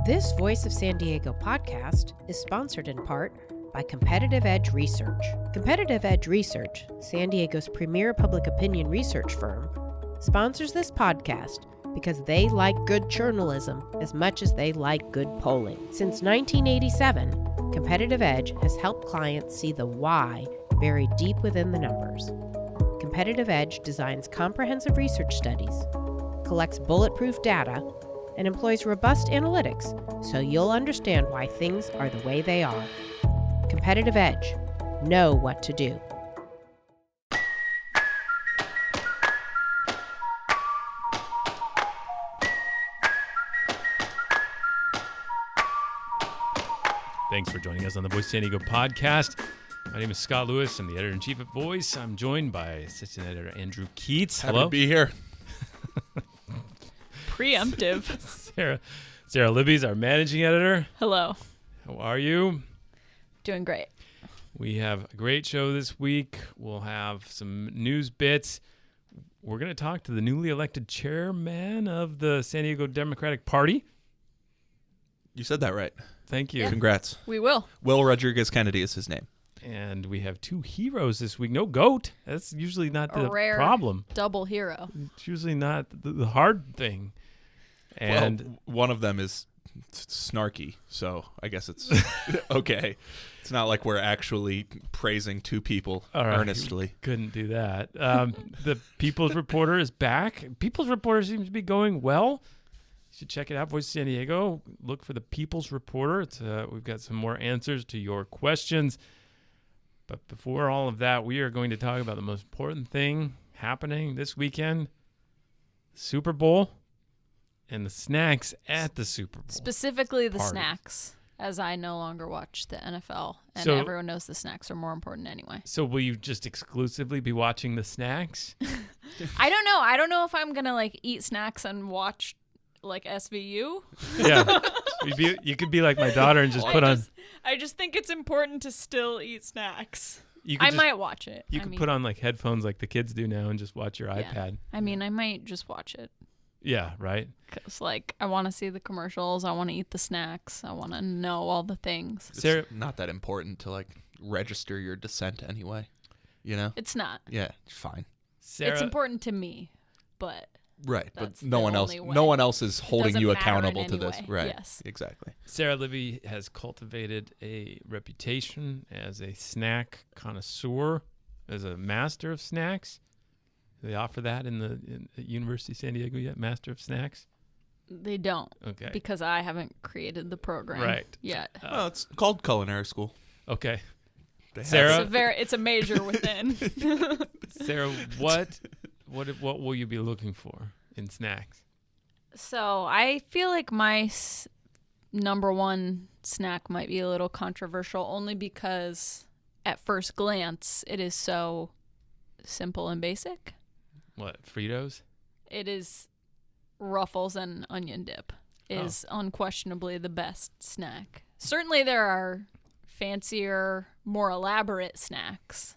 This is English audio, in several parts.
This Voice of San Diego podcast is sponsored in part by Competitive Edge Research. Competitive Edge Research, San Diego's premier public opinion research firm, sponsors this podcast because they like good journalism as much as they like good polling. Since 1987, Competitive Edge has helped clients see the why buried deep within the numbers. Competitive Edge designs comprehensive research studies, collects bulletproof data, and employs robust analytics so you'll understand why things are the way they are. Competitive Edge. Know what to do. Thanks for joining us on the Voice San Diego podcast. My name is Scott Lewis. I'm the editor-in-chief at Voice. I'm joined by assistant editor Andrew Keats. Happy to be here. Preemptive. Sara Libby is our managing editor. Hello. How are you? Doing great. We have a great show this week. We'll have some news bits. We're going to talk to the newly elected chairman of the San Diego Democratic Party. You said that right. Thank you. Yeah. Congrats. We will. Will Rodriguez Kennedy is his name. And we have two heroes this week. No GOAT. That's usually not the rare problem. Double hero. It's usually not the hard thing. And well, one of them is snarky, so I guess it's okay. It's not like we're actually praising two people earnestly. Couldn't do that. The People's Reporter is back. People's Reporter seems to be going well. You should check it out, Voice of San Diego. Look for the People's Reporter. It's we've got some more answers to your questions. But before all of that, we are going to talk about the most important thing happening this weekend, Super Bowl. And the snacks at the Super Bowl. Specifically the party. Snacks, as I no longer watch the NFL. And So- everyone knows the snacks are more important anyway. So will you just exclusively be watching the snacks? I don't know. I don't know if I'm going to eat snacks and watch SVU. Yeah. You could be like my daughter and just put on. I just think it's important to still eat snacks. You could I just- might watch it. You could put on headphones like the kids do now and just watch your iPad. I mean, I might just watch it. Yeah, right? Because, I want to see the commercials. I want to eat the snacks. I want to know all the things. It's Sarah- not that important to register your dissent anyway. You know? It's not. Yeah, it's fine. Sarah, It's important to me, but Right, That's but no the one else. only way. No one else is holding doesn't you matter in accountable to any this. way. Right. Yes. Exactly. Sara Libby has cultivated a reputation as a snack connoisseur, as a master of snacks. Do they offer that at University of San Diego yet? Master of Snacks? they don't. Okay. Because I haven't created the program Right. yet. Well, it's called culinary school. Okay. They have Sarah? it. It's a major within. Sarah, what will you be looking for in snacks? So I feel like my number one snack might be a little controversial, only because at first glance it is so simple and basic. What, Fritos? It is Ruffles and onion dip is unquestionably the best snack. Certainly there are fancier, more elaborate snacks.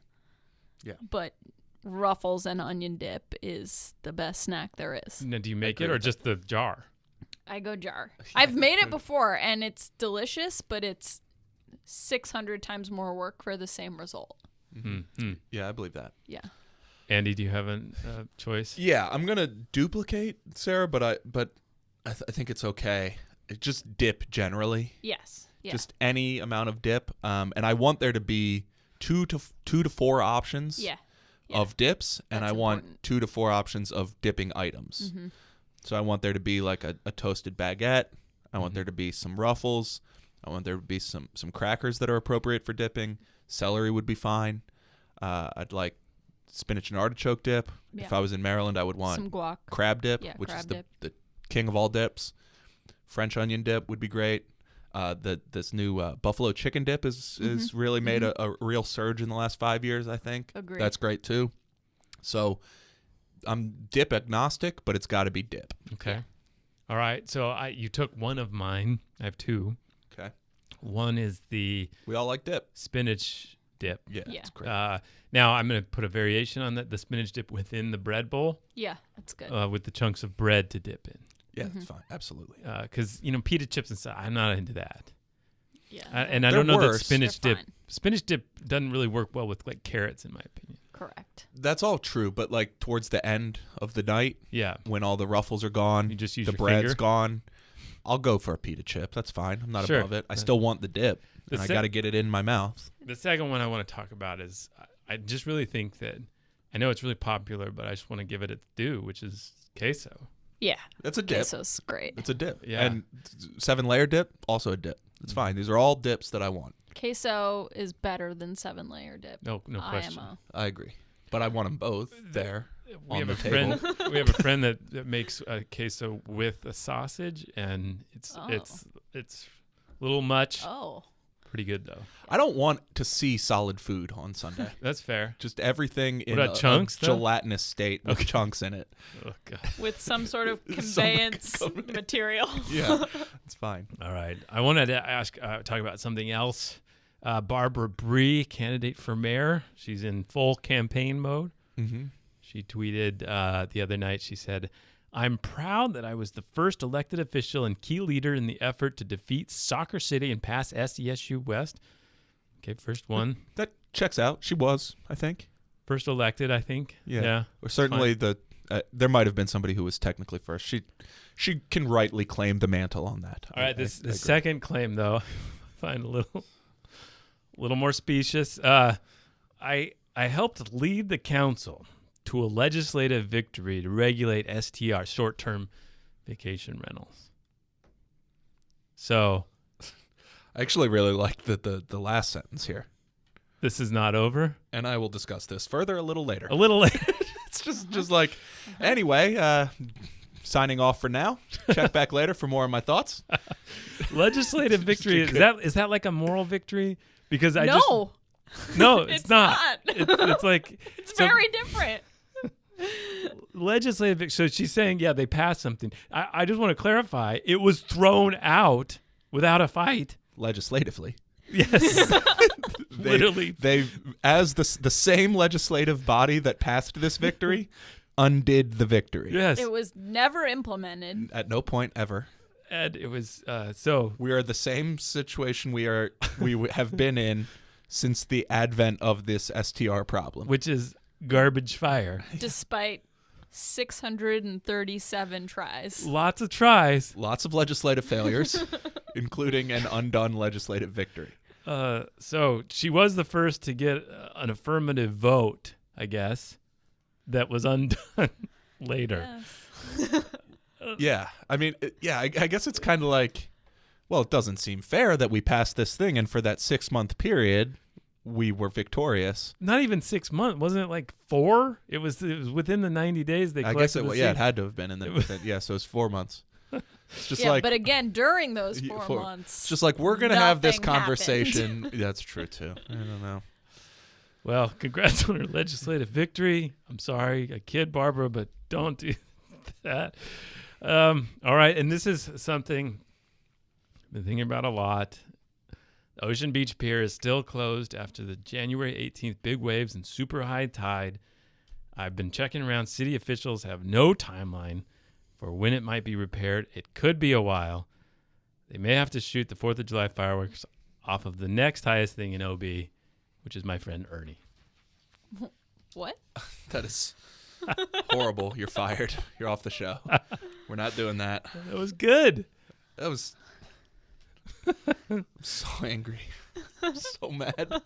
Yeah. But Ruffles and onion dip is the best snack there is. Now, do you make agree it or with just the jar? I go jar. I've made it before and it's delicious, but it's 600 times more work for the same result. Mm-hmm. Yeah, I believe that. Yeah. Andy, do you have a choice? Yeah, I'm gonna duplicate Sarah, but I think it's okay. Just dip generally. Yes. Yeah. Just any amount of dip, and I want there to be two to four options yeah. of dips, and That's I want important. 2 to 4 options of dipping items. Mhm. So I want there to be a toasted baguette. I want there to be some Ruffles. I want there to be some crackers that are appropriate for dipping. Celery would be fine. I'd like spinach and artichoke dip. Yeah. If I was in Maryland, I would want Some guac. crab dip, Yeah, which crab is dip. the king of all dips. French onion dip would be great. This new buffalo chicken dip is really made a real surge in the last 5 years, I think. Agreed. That's great too. So I'm dip agnostic, but it's got to be dip. Okay. Yeah. All right. So you took one of mine. I have two. Okay. One is the We all like dip. spinach dip. Yeah, Yeah. it's great. Now I'm going to put a variation on that, the spinach dip within the bread bowl Yeah, that's good. with the chunks of bread to dip in. Yeah, that's fine. Absolutely. Because pita chips and stuff, I'm not into that. Yeah. And I They're don't know worse. that spinach They're dip. fine. Spinach dip doesn't really work well with like carrots, in my opinion. Correct. That's all true, but like towards the end of the night, Yeah. when all the ruffles are gone, You just use the your bread's finger? gone, I'll go for a pita chip. That's fine. I'm not Sure. above it. I still want the dip, The and I se- got to get it in my mouth. The second one I want to talk about is I just really think that I know it's really popular, but I just want to give it its due, which is queso. Yeah. That's a dip. Queso's great. It's a dip. Yeah. And 7-layer dip, also a dip. It's fine. These are all dips that I want. Queso is better than 7-layer dip. No question. I agree. But I want them both there We on have the a table. friend. We have a friend that makes queso with a sausage, and it's a little much. Oh. Pretty good though. I don't want to see solid food on Sunday. That's fair. Just everything in about a chunks, though? gelatinous state with chunks in it. Oh god. With some sort of Some conveyance material. Yeah, it's fine. All right. I wanted to talk about something else. Barbara Bree, candidate for mayor. She's in full campaign mode. Mm-hmm. She tweeted the other night, she said, "I'm proud that I was the first elected official and key leader in the effort to defeat Soccer City and pass SESU West." Okay, first one. That checks out. She was, I think. First elected, I think. Yeah. Or certainly there might have been somebody who was technically first. She can rightly claim the mantle on that. All right, I the agree. second claim, though, I find a little more specious. I helped lead the council to a legislative victory to regulate STR, short-term vacation rentals. So I actually really like the last sentence here. this is not over. And I will discuss this further a little later. A little later. It's just like, anyway, signing off for now. Check back later for more of my thoughts. Legislative victory. Is that like a moral victory? Because no, it's not. It's like It's very different. legislative victory. So she's saying, yeah, they passed something. I just want to clarify. It was thrown out without a fight. Legislatively. Yes. Literally. They as the same legislative body that passed this victory undid the victory. Yes. It was never implemented. At no point ever. And it was so We are the same situation we have been in since the advent of this STR problem. which is garbage fire. Despite 637 tries. Lots of tries. Lots of legislative failures, including an undone legislative victory. So she was the first to get an affirmative vote, I guess, that was undone later. Yes. Yeah. I mean, I guess it's kind of like, well, it doesn't seem fair that we passed this thing and for that 6-month period we were victorious. Not even 6 months. Wasn't it like 4? It was within the 90 days they I collected guess the it seat. had to have been in the yeah, so it's 4 months. It's just Yeah, like but again, during those Yeah, 4 months. it's just like we're going to have this nothing happened. conversation. That's true too. I don't know. Well, congrats on her legislative victory. I'm sorry, I kid Barbara, but don't do that. All right, and this is something I've been thinking about a lot. The Ocean Beach Pier is still closed after the January 18th big waves and super high tide. I've been checking around. City officials have no timeline for when it might be repaired. It could be a while. They may have to shoot the 4th of July fireworks off of the next highest thing in OB, which is my friend Ernie. What? That is horrible. You're fired. You're off the show. We're not doing that. That was good. That was I'm so angry. I'm so mad.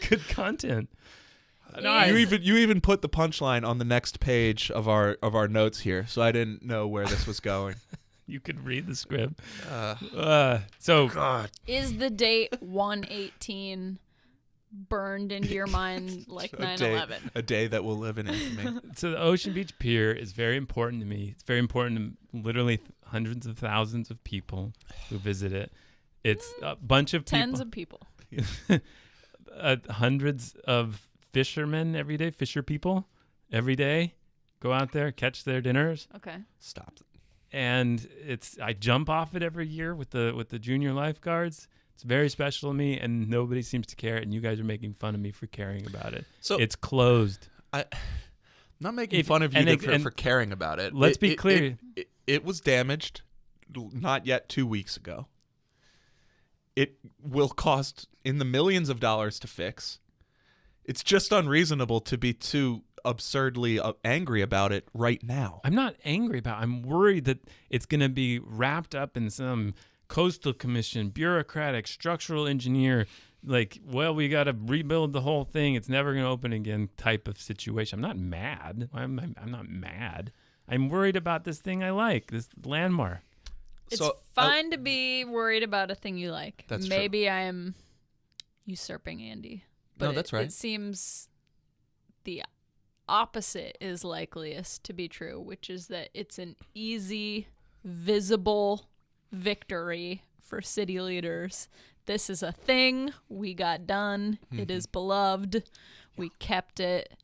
Good content. You even put the punchline on the next page of our notes here, so I didn't know where this was going. You could read the script. God. Is the date 1/18 burned into your mind like 9/11? A day that will live in infamy. So the Ocean Beach Pier is very important to me. It's very important to literally hundreds of thousands of people who visit it. It's a bunch of Tens of people. Hundreds of fishermen every day, fisher people every day go out there, catch their dinners. Okay. Stop. And I jump off it every year with the junior lifeguards. It's very special to me, and nobody seems to care. And you guys are making fun of me for caring about it. So it's closed. I'm not making fun of you for caring about it. Let's be clear. It was damaged not yet 2 weeks ago. It will cost in the millions of dollars to fix. It's just unreasonable to be too absurdly angry about it right now. I'm not angry about it. I'm worried that it's going to be wrapped up in some coastal commission, bureaucratic, structural engineer, like, well, we got to rebuild the whole thing. It's never going to open again type of situation. I'm not mad. I'm not mad. I'm worried about this thing I like, this landmark. It's fine to be worried about a thing you like. That's Maybe I am usurping Andy. But No, that's right. It seems the opposite is likeliest to be true, which is that it's an easy, visible victory for city leaders. This is a thing we got done. It is beloved. We kept it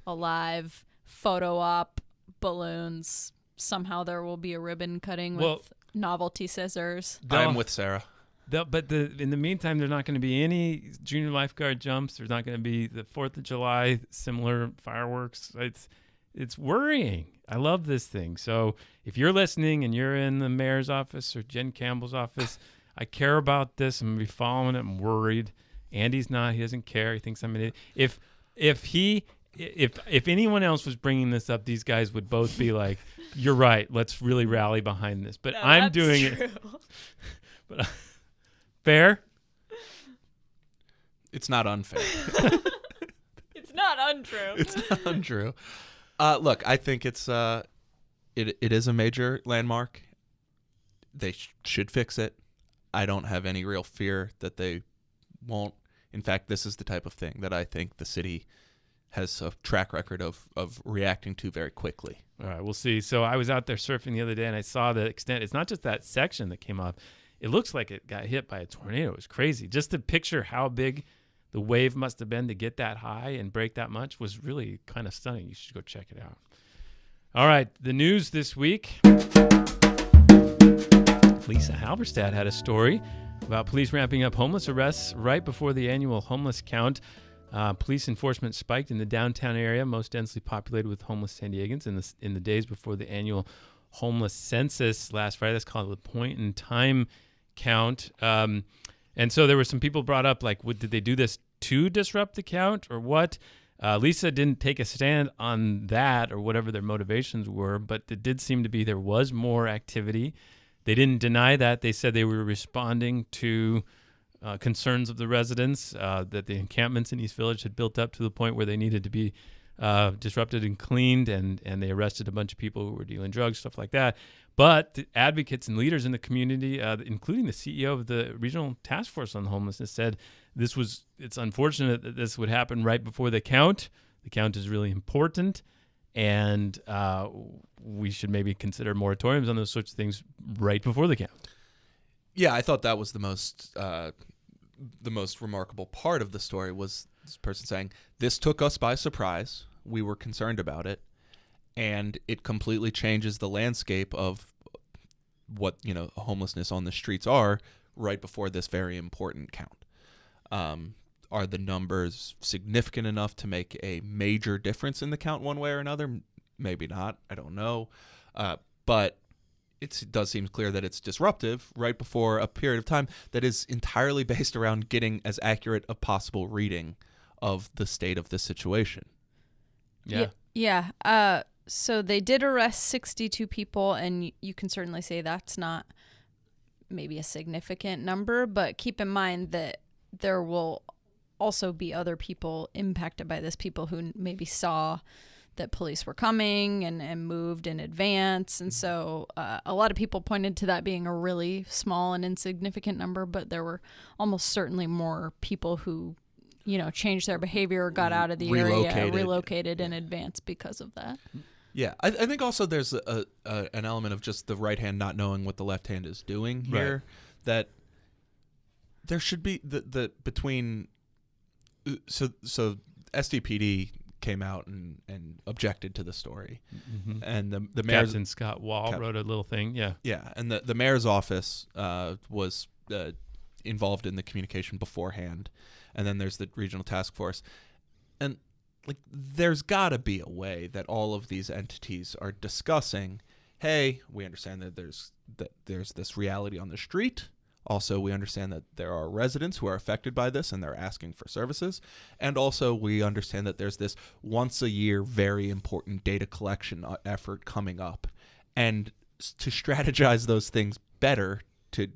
alive. Photo op, balloons. Somehow there will be a ribbon cutting with novelty scissors. I'm with Sarah. In the meantime, there's not going to be any junior lifeguard jumps. There's not going to be the 4th of July similar fireworks. It's worrying. I love this thing. So if you're listening and you're in the mayor's office or Jen Campbell's office, I care about this. I'm going to be following it. I'm worried. Andy's not. He doesn't care. He thinks I'm an idiot. If anyone else was bringing this up, these guys would both be like, "You're right. Let's really rally behind this." But I'm doing it. But fair? It's not unfair. It's not untrue. It's not untrue. Look, I think it is a major landmark. They should fix it. I don't have any real fear that they won't. In fact, this is the type of thing that I think the city has a track record of reacting to very quickly. All right, we'll see. So I was out there surfing the other day, and I saw the extent. It's not just that section that came up. It looks like it got hit by a tornado. It was crazy. Just to picture how big the wave must have been to get that high and break that much was really kind of stunning. You should go check it out. All right, the news this week. Lisa Halberstadt had a story about police ramping up homeless arrests right before the annual homeless count. Police enforcement spiked in the downtown area, most densely populated with homeless San Diegans, in the days before the annual homeless census last Friday. That's called the point-in-time count. And so there were some people brought up, like, did they do this to disrupt the count or what? Lisa didn't take a stand on that or whatever their motivations were, but it did seem to be there was more activity. They didn't deny that. They said they were responding to concerns of the residents, that the encampments in East Village had built up to the point where they needed to be disrupted and cleaned, and they arrested a bunch of people who were dealing drugs, stuff like that. But the advocates and leaders in the community, including the CEO of the Regional Task Force on Homelessness, said it's unfortunate that this would happen right before the count. The count is really important, and we should maybe consider moratoriums on those sorts of things right before the count. Yeah, I thought that was the most remarkable part of the story was this person saying, this took us by surprise. We were concerned about it. And it completely changes the landscape of what, homelessness on the streets are right before this very important count. Are the numbers significant enough to make a major difference in the count one way or another? Maybe not. I don't know. But it does seem clear that it's disruptive right before a period of time that is entirely based around getting as accurate a possible reading of the state of the situation. Yeah. So they did arrest 62 people, and you can certainly say that's not maybe a significant number, but keep in mind that there will also be other people impacted by this, people who maybe saw that police were coming and moved in advance. And so a lot of people pointed to that being a really small and insignificant number, but there were almost certainly more people who, changed their behavior or got out of the area, relocated in advance because of that. Yeah, I think also there's an element of just the right hand not knowing what the left hand is doing here. Right. That there should be the between. So SDPD came out and objected to the story, and the mayor's Captain Scott Wall wrote a little thing. Yeah, and the mayor's office was involved in the communication beforehand, and then there's the regional task force, and there's got to be a way that all of these entities are discussing, hey, we understand that there's this reality on the street. Also, we understand that there are residents who are affected by this and they're asking for services. And also, we understand that there's this once a year very important data collection effort coming up. And to strategize those things better to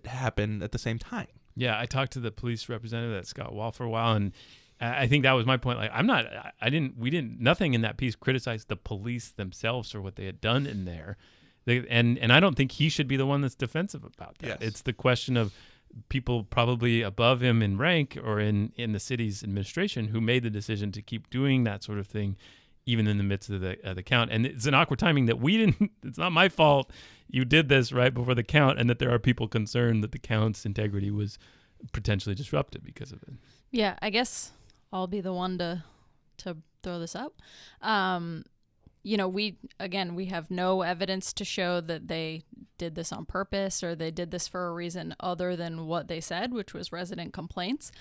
happen at the same time. Yeah, I talked to the police representative at Scott Wall for a while, and I think that was my point. Like, nothing in that piece criticized the police themselves or what they had done in there. And I don't think he should be the one that's defensive about that. Yes. It's the question of people probably above him in rank or in the city's administration who made the decision to keep doing that sort of thing, even in the midst of the count. And it's an awkward timing that we didn't. It's not my fault. You did this right before the count, and that there are people concerned that the count's integrity was potentially disrupted because of it. Yeah, I guess I'll be the one to throw this up. We have no evidence to show that they did this on purpose or they did this for a reason other than what they said, which was resident complaints.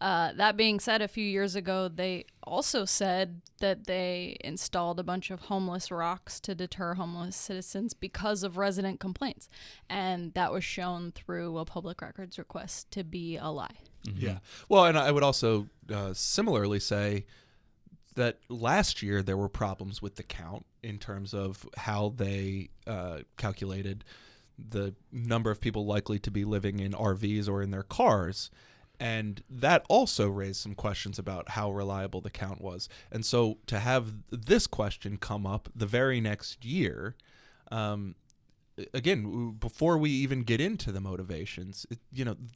That being said, a few years ago, they also said that they installed a bunch of homeless rocks to deter homeless citizens because of resident complaints. And that was shown through a public records request to be a lie. Mm-hmm. Yeah. Well, and I would also similarly say that last year there were problems with the count in terms of how they calculated the number of people likely to be living in RVs or in their cars. And that also raised some questions about how reliable the count was. And so to have this question come up the very next year, again, before we even get into the motivations,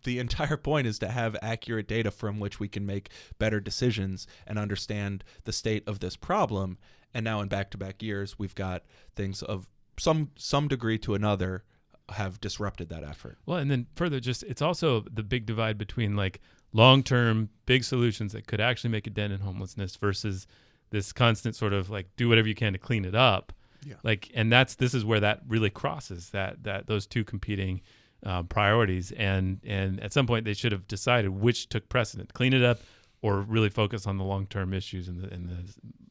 the entire point is to have accurate data from which we can make better decisions and understand the state of this problem. And now in back-to-back years, we've got things of some degree to another have disrupted that effort. Well, and then further, it's also the big divide between like long-term big solutions that could actually make a dent in homelessness versus this constant sort of like do whatever you can to clean it up. Yeah. And this is where that really crosses that those two competing priorities, and at some point they should have decided which took precedent: clean it up, or really focus on the long-term issues and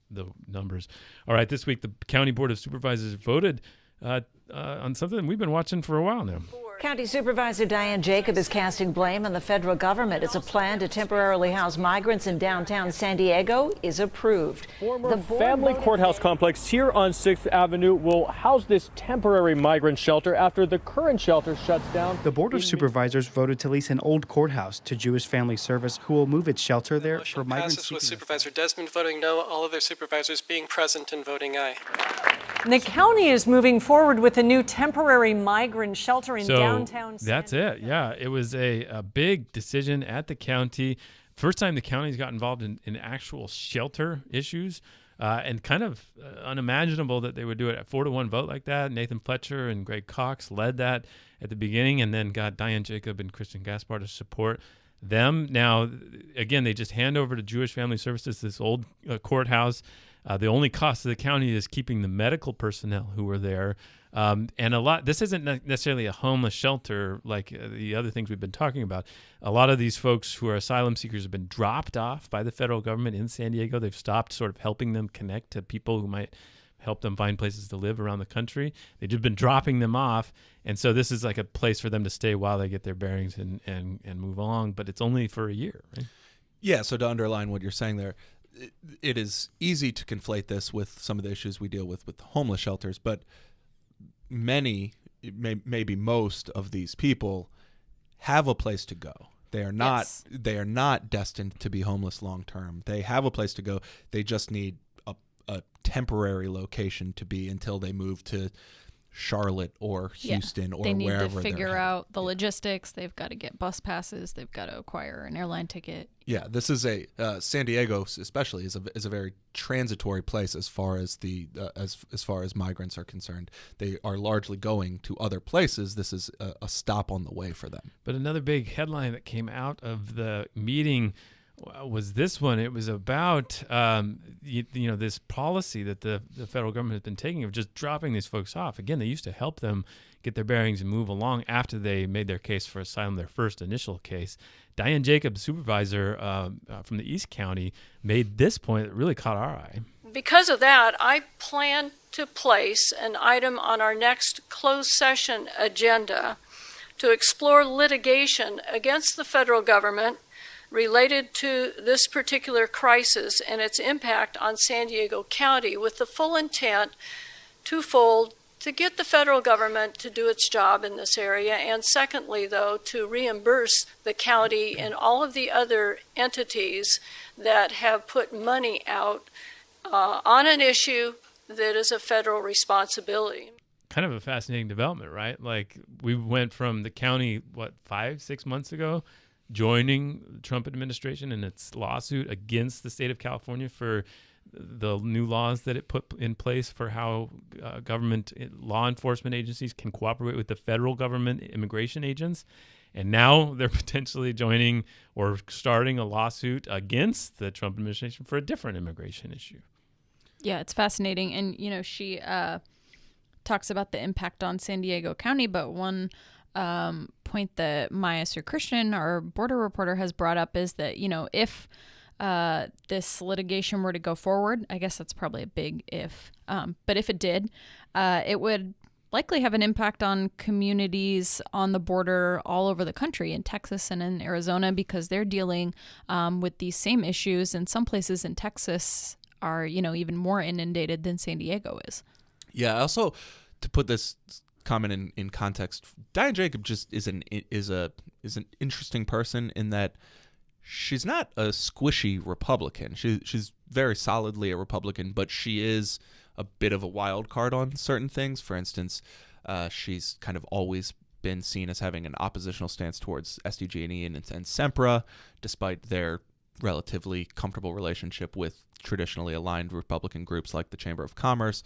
the numbers. All right, this week the County Board of Supervisors voted on something we've been watching for a while now. County Supervisor Diane Jacob is casting blame on the federal government. It's a plan to temporarily house migrants in downtown San Diego is approved. The family courthouse complex here on 6th Avenue will house this temporary migrant shelter after the current shelter shuts down. The Board of Supervisors voted to lease an old courthouse to Jewish Family Service, who will move its shelter there for migrants. Passes with Supervisor Desmond voting no, all other supervisors being present and voting aye. The county is moving forward with a new temporary migrant shelter in downtown San That's Diego. it. Yeah, it was a big decision at the county. First time the county's got involved in actual shelter issues, and kind of unimaginable that they would do it at 4-1 vote like that. Nathan Fletcher and Greg Cox led that at the beginning, and then got Diane Jacob and Christian Gaspar to support them. Now, again, they just hand over to Jewish Family Services this old courthouse. The only cost to the county is keeping the medical personnel who were there. And this isn't necessarily a homeless shelter like the other things we've been talking about. A lot of these folks who are asylum seekers have been dropped off by the federal government in San Diego. They've stopped sort of helping them connect to people who might help them find places to live around the country. They've just been dropping them off. And so this is like a place for them to stay while they get their bearings and move along. But it's only for a year, right? Yeah, so to underline what you're saying there, it is easy to conflate this with some of the issues we deal with homeless shelters, but many, maybe most of these people have a place to go. They are not Yes. They are not destined to be homeless long term. They have a place to go. They just need a temporary location to be until they move to Charlotte or Houston or they need wherever to they're figure headed. out the logistics. They've got to get bus passes. They've got to acquire an airline ticket. Yeah, this is San Diego especially is a very transitory place as far as as far as migrants are concerned. They are largely going to other places. This is a stop on the way for them. But another big headline that came out of the meeting was this one. It was about this policy that the federal government has been taking of just dropping these folks off. Again, they used to help them get their bearings and move along after they made their case for asylum, their first initial case. Diane Jacobs, supervisor from the East County, made this point that really caught our eye. because of that, I plan to place an item on our next closed session agenda to explore litigation against the federal government related to this particular crisis and its impact on San Diego County, with the full intent, twofold, to get the federal government to do its job in this area, and secondly, though, to reimburse the county and all of the other entities that have put money out on an issue that is a federal responsibility. Kind of a fascinating development, right? Like, we went from the county, 5-6 months ago, joining the Trump administration in its lawsuit against the state of California for the new laws that it put in place for how government law enforcement agencies can cooperate with the federal government immigration agents. And now they're potentially joining or starting a lawsuit against the Trump administration for a different immigration issue. Yeah, it's fascinating. And, she talks about the impact on San Diego County, but one point that Maya Sue Christian, our border reporter, has brought up is that, if this litigation were to go forward, I guess that's probably a big if, but if it did, it would likely have an impact on communities on the border all over the country, in Texas and in Arizona, because they're dealing with these same issues. And some places in Texas are, even more inundated than San Diego is. Yeah. Also, to put this comment in context, Diane Jacob just is an interesting person in that she's not a squishy Republican. She's very solidly a Republican, but she is a bit of a wild card on certain things. For instance, she's kind of always been seen as having an oppositional stance towards SDG&E and SEMPRA, despite their relatively comfortable relationship with traditionally aligned Republican groups like the Chamber of Commerce.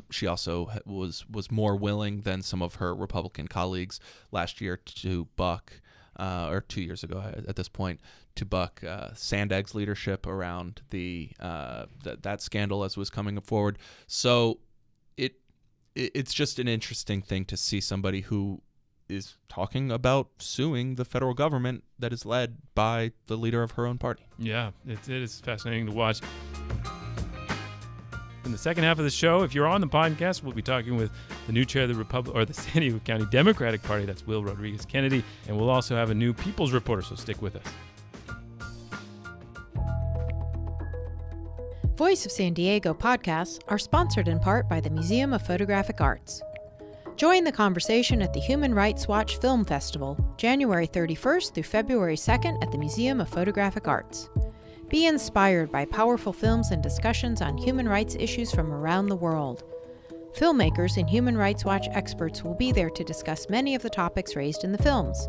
She also was more willing than some of her Republican colleagues last year to buck, or 2 years ago at this point, to buck Sandag's leadership around that scandal as was coming forward. So it's just an interesting thing to see somebody who is talking about suing the federal government that is led by the leader of her own party. Yeah, it is fascinating to watch. In the second half of the show, if you're on the podcast, we'll be talking with the new chair of the San Diego County Democratic Party. That's Will Rodriguez Kennedy. And we'll also have a new People's Reporter, so stick with us. Voice of San Diego podcasts are sponsored in part by the Museum of Photographic Arts. Join the conversation at the Human Rights Watch Film Festival, January 31st through February 2nd at the Museum of Photographic Arts. Be inspired by powerful films and discussions on human rights issues from around the world. Filmmakers and Human Rights Watch experts will be there to discuss many of the topics raised in the films.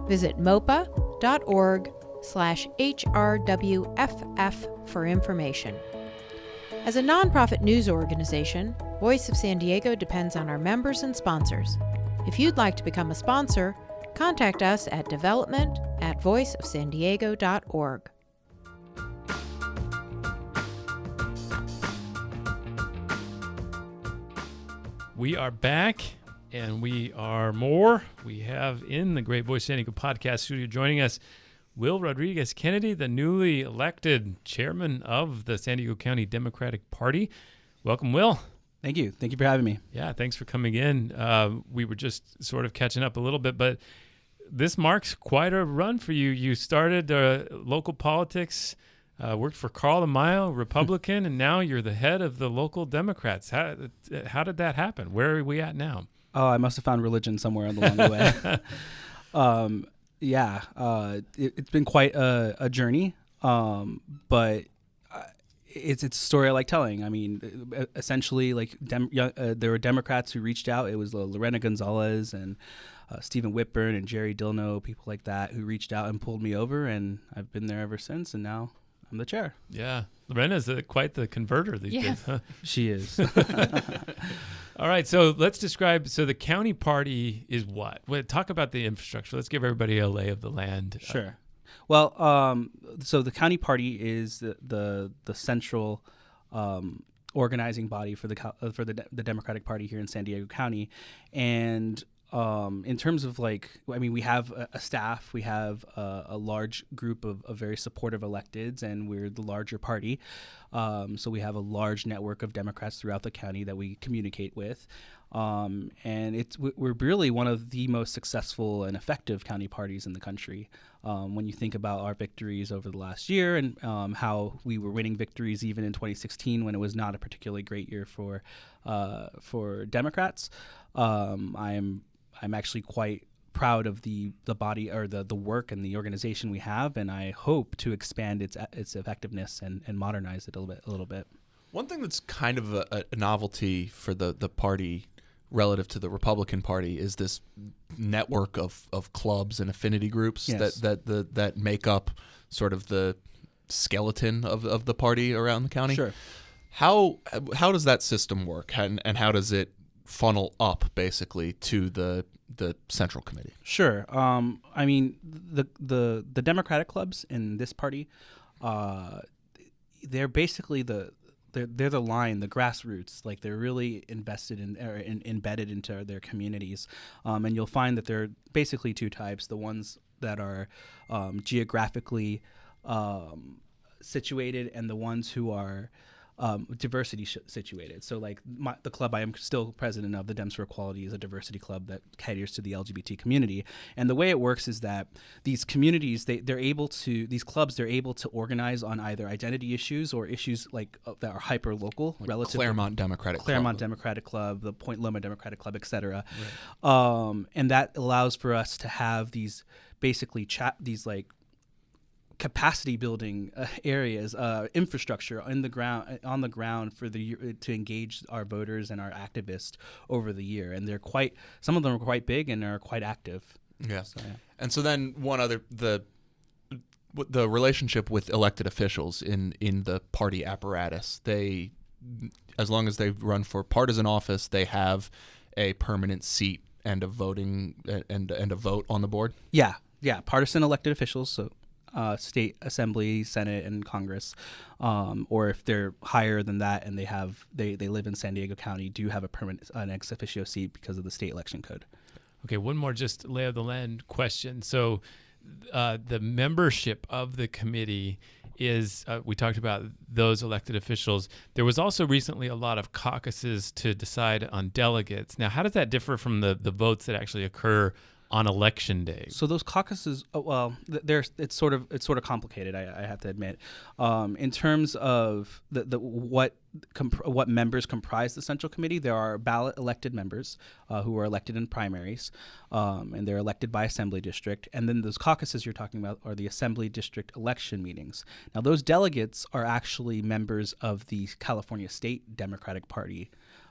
Visit mopa.org/HRWFF for information. As a nonprofit news organization, Voice of San Diego depends on our members and sponsors. If you'd like to become a sponsor, contact us at development@voiceofsandiego.org. We are back, and we are more. We have in the Great Voice San Diego podcast studio joining us Will Rodriguez Kennedy, the newly elected chairman of the San Diego County Democratic Party. Welcome, Will. Thank you. Thank you for having me. Yeah, thanks for coming in. We were just sort of catching up a little bit, but this marks quite a run for you. You started local politics, worked for Carl DeMaio, Republican, and now you're the head of the local Democrats. How did that happen? Where are we at now? Oh, I must have found religion somewhere along the way. It's been quite a journey, but it's a story I like telling. I mean, essentially, there were Democrats who reached out. It was Lorena Gonzalez and Stephen Whitburn and Jerry Dilno, people like that, who reached out and pulled me over, and I've been there ever since, and now I'm the chair. Yeah. Lorena's quite the converter these days, huh? She is. All right, so let's describe. So the county party is what? Talk about the infrastructure. Let's give everybody a lay of the land. Sure. Well, so the county party is the central organizing body for the Democratic Party here in San Diego County, and In terms of we have a staff, we have a large group of very supportive electeds, and we're the larger party. So we have a large network of Democrats throughout the county that we communicate with. And we're really one of the most successful and effective county parties in the country. When you think about our victories over the last year and how we were winning victories even in 2016 when it was not a particularly great year for Democrats, I'm actually quite proud of the body or the work and the organization we have, and I hope to expand its effectiveness and modernize it a little bit. One thing that's kind of a novelty for the party relative to the Republican Party is this network of clubs and affinity groups that make up sort of the skeleton of the party around the county. Sure. How does that system work, and how does it funnel up basically to the central committee? Sure. I mean, the Democratic clubs in this party, they're basically they're the line, the grassroots. Like, they're really invested in or embedded into their communities, and you'll find that there are basically two types: the ones that are geographically situated, and the ones who are diversity situated. So like the club I am still president of, the Dems for Equality, is a diversity club that caters to the LGBT community. And the way it works is that these communities, they're able to organize on either identity issues or issues that are hyper local, like relative Claremont Democratic Club, the Point Loma Democratic Club, etc. Right. And that allows for us to have these basically capacity building areas, infrastructure on the ground to engage our voters and our activists over the year, and some of them are quite big and are quite active. Yeah. And so then one other the relationship with elected officials in the party apparatus, they, as long as they run for partisan office, they have a permanent seat and a voting and a vote on the board. Yeah, partisan elected officials. So. State Assembly, Senate, and Congress, or if they're higher than that and they live in San Diego County, do have an ex officio seat because of the state election code. Okay, one more just lay of the land question. So the membership of the committee is, we talked about those elected officials. There was also recently a lot of caucuses to decide on delegates. Now, how does that differ from the votes that actually occur on election day? So those caucuses, it's sort of complicated, I have to admit. In terms of what members comprise the Central Committee, there are ballot elected members who are elected in primaries, and they're elected by Assembly District. And then those caucuses you're talking about are the Assembly District election meetings. Now, those delegates are actually members of the California State Democratic Party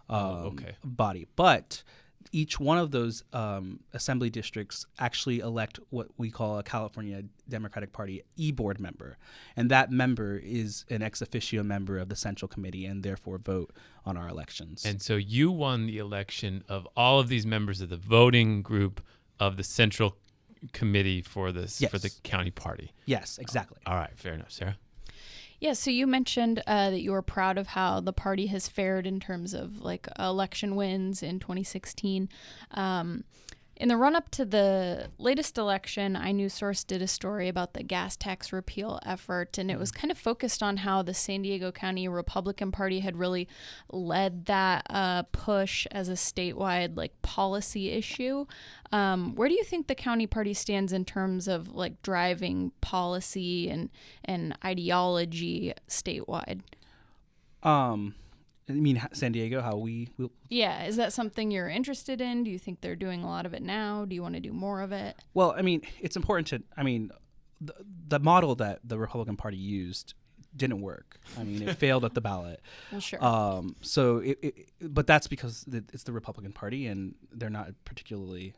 body, but each one of those assembly districts actually elect what we call a California Democratic Party e-board member. And that member is an ex officio member of the Central Committee and therefore vote on our elections. And so you won the election of all of these members of the voting group of the Central Committee for the county party. Yes, exactly. All right, fair enough. Sarah? Yeah, so you mentioned that you were proud of how the party has fared in terms of election wins in 2016. In the run-up to the latest election, iNewsSource did a story about the gas tax repeal effort, and it was kind of focused on how the San Diego County Republican Party had really led that push as a statewide policy issue. Where do you think the county party stands in terms of driving policy and ideology statewide? I mean, San Diego, how we will. Yeah, is that something you're interested in? Do you think they're doing a lot of it now? Do you want to do more of it? Well, I mean, it's important the model that the Republican Party used didn't work. I mean, it failed at the ballot. Well, sure. But that's because it's the Republican Party and they're not particularly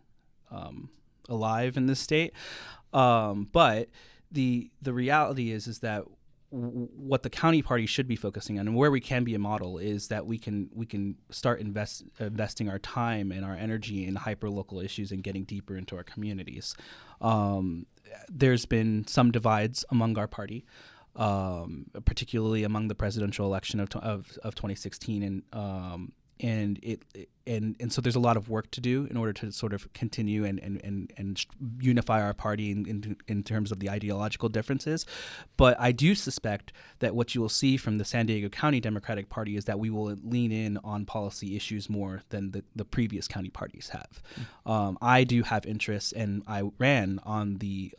alive in this state. But the reality is that what the county party should be focusing on, and where we can be a model, is that we can start investing our time and our energy in hyper-local issues and getting deeper into our communities. There's been some divides among our party, particularly among the presidential election of 2016, and and so there's a lot of work to do in order to sort of continue and unify our party in terms of the ideological differences. But I do suspect that what you will see from the San Diego County Democratic Party is that we will lean in on policy issues more than the previous county parties have. I do have interest, and I ran on the